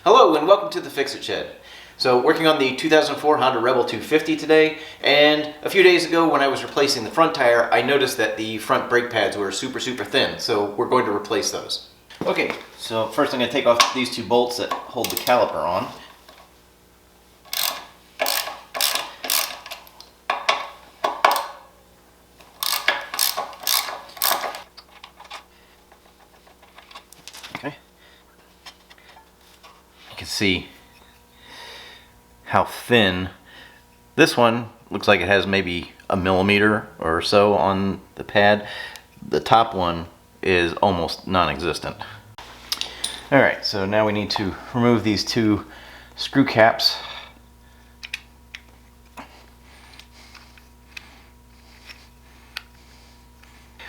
Hello and welcome to the Fixit Shed. So working on the 2004 Honda Rebel 250 today, and a few days ago when I was replacing the front tire, I noticed that the front brake pads were super thin, so we're going to replace those. Okay, so first I'm going to take off these two bolts that hold the caliper on. Okay. You can see how thin this one looks. Like it has maybe a millimeter or so on the pad. The top one is almost non-existent. Alright, so now we need to remove these two screw caps.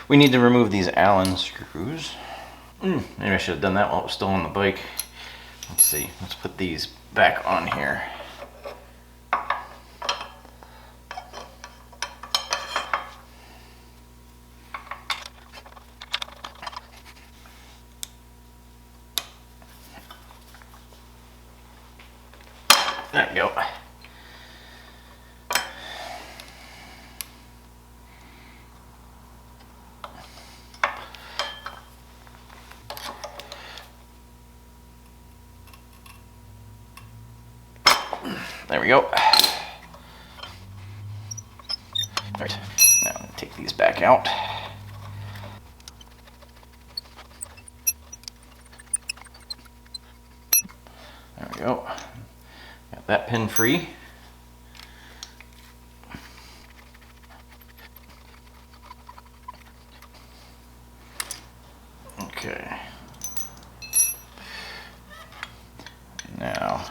We need to remove these Allen screws. Maybe I should have done that while it was still on the bike. Let's see, let's put these back on here. There we go. There we go. All right, now I'm going to take these back out. There we go. Got that pin free. Okay. Now,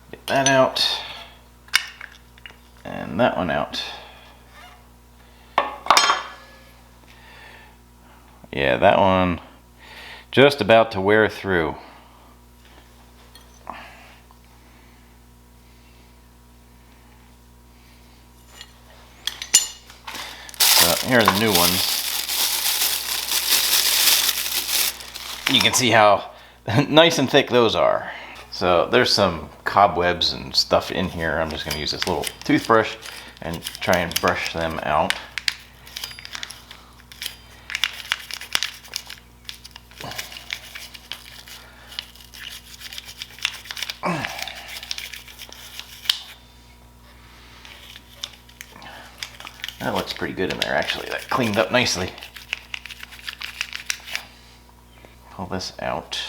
get that out. And that one out. Yeah, that one just about to wear through. So here are the new ones. You can see how nice and thick those are. So there's some cobwebs and stuff in here. I'm just going to use this little toothbrush and try and brush them out. That looks pretty good in there actually. That cleaned up nicely. Pull this out.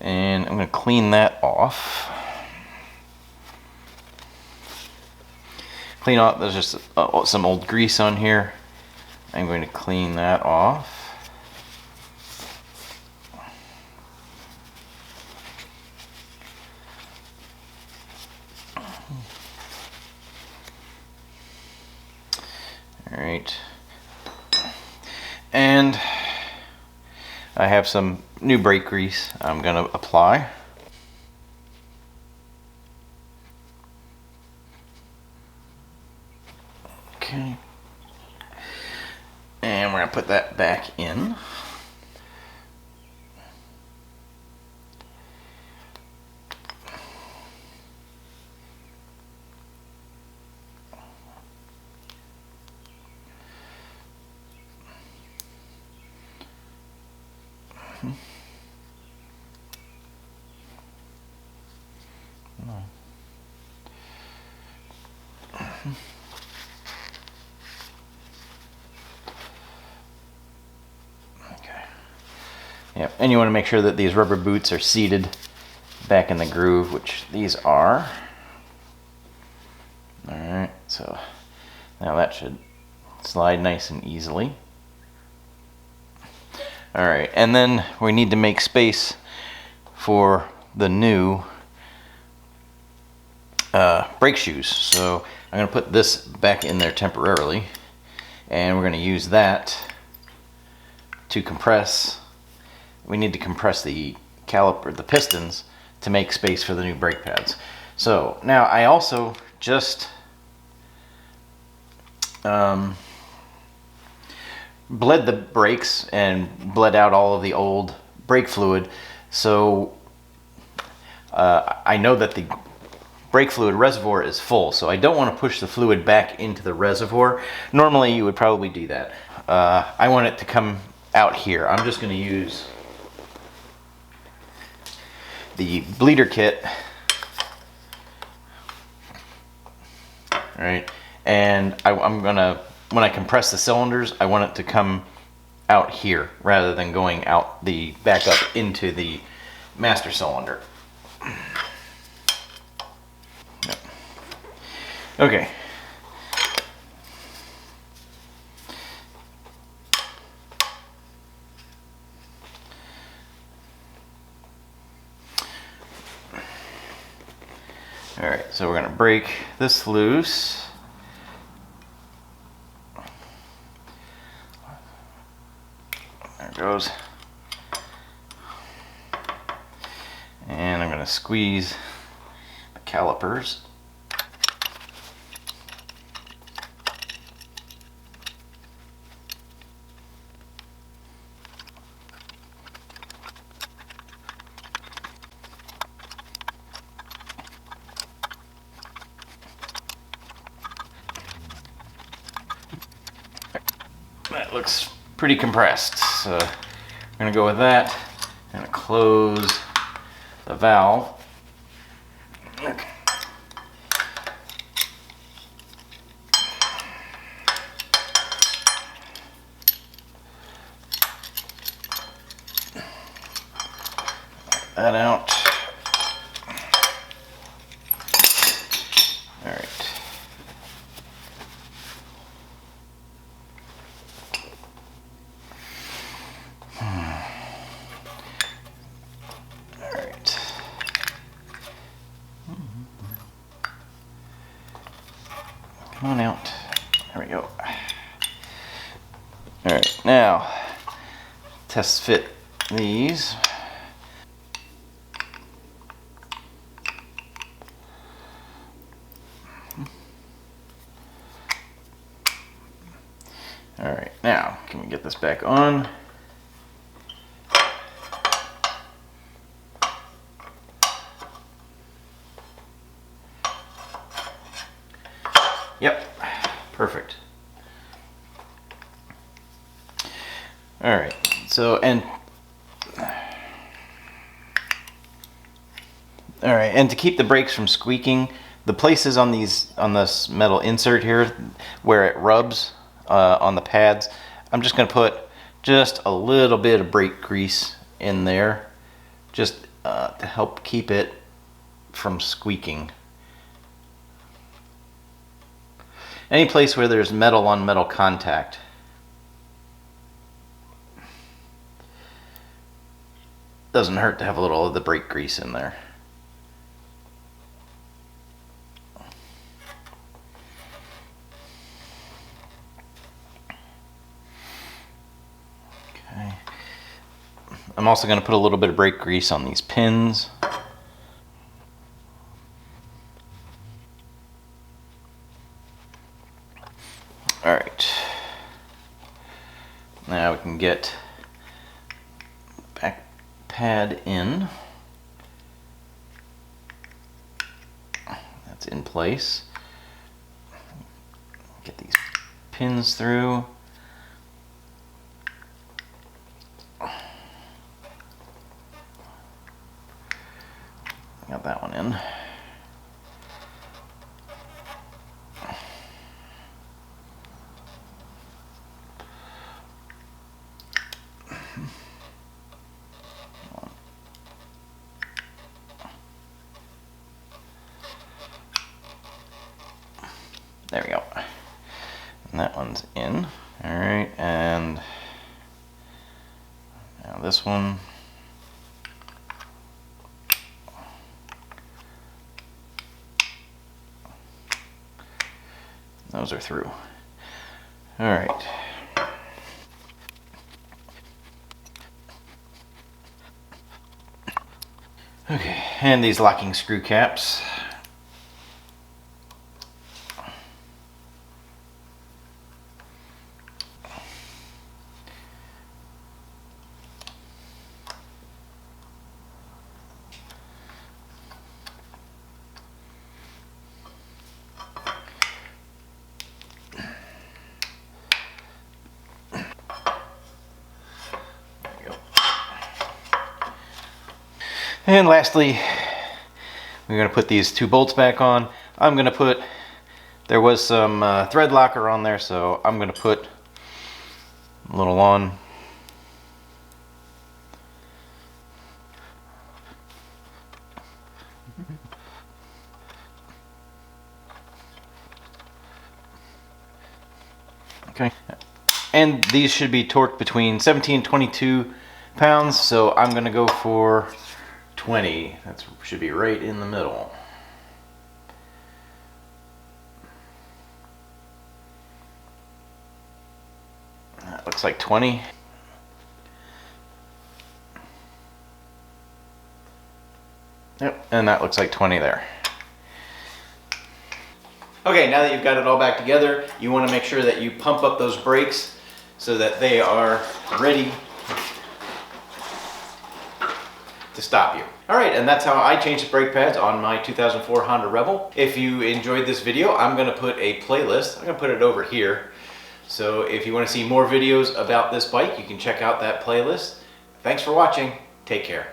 And I'm going to clean that off. Clean off, there's just some old grease on here. I'm going to clean that off. Alright. And I have some new brake grease I'm going to apply. Okay. And we're going to put that back in. Yep, and you want to make sure that these rubber boots are seated back in the groove, which these are. Alright, so now that should slide nice and easily. Alright, and then we need to make space for the new brake shoes. So I'm going to put this back in there temporarily, and we're going to use that to compress. We need to compress the caliper, the pistons, to make space for the new brake pads. So now I also just bled the brakes and bled out all of the old brake fluid. So I know that the brake fluid reservoir is full, so I don't want to push the fluid back into the reservoir. Normally you would probably do that. I want it to come out here. I'm just going to use the bleeder kit. All right, and I'm gonna, when I compress the cylinders, I want it to come out here rather than going out the back up into the master cylinder. Yep. Okay. All right, so we're gonna break this loose. There it goes. And I'm gonna squeeze the calipers. That looks pretty compressed, so I'm gonna go with that. I'm gonna close the valve. Okay. That out. All right. Come on out. There we go. All right, now test fit these. All right, now can we get this back on? Yep, perfect. All right, so and to keep the brakes from squeaking, the places on this metal insert here where it rubs on the pads, I'm just going to put just a little bit of brake grease in there, just to help keep it from squeaking. Any place where there's metal on metal contact. Doesn't hurt to have a little of the brake grease in there. Okay. I'm also going to put a little bit of brake grease on these pins. All right. Now we can get back pad in. That's in place. Get these pins through. Got that one in. There we go. And that one's in. All right, and now this one. Those are through. All right. Okay, and these locking screw caps. And lastly, we're going to put these two bolts back on. I'm going to put, there was some thread locker on there, so I'm going to put a little on. Okay. And these should be torqued between 17 and 22 pounds, so I'm going to go for 20. That should be right in the middle. That looks like 20. Yep, and that looks like 20 there. Okay, now that you've got it all back together, you want to make sure that you pump up those brakes so that they are ready to stop you. Alright, and that's how I changed the brake pads on my 2004 Honda Rebel. If you enjoyed this video, I'm going to put a playlist. I'm going to put it over here. So if you want to see more videos about this bike, you can check out that playlist. Thanks for watching. Take care.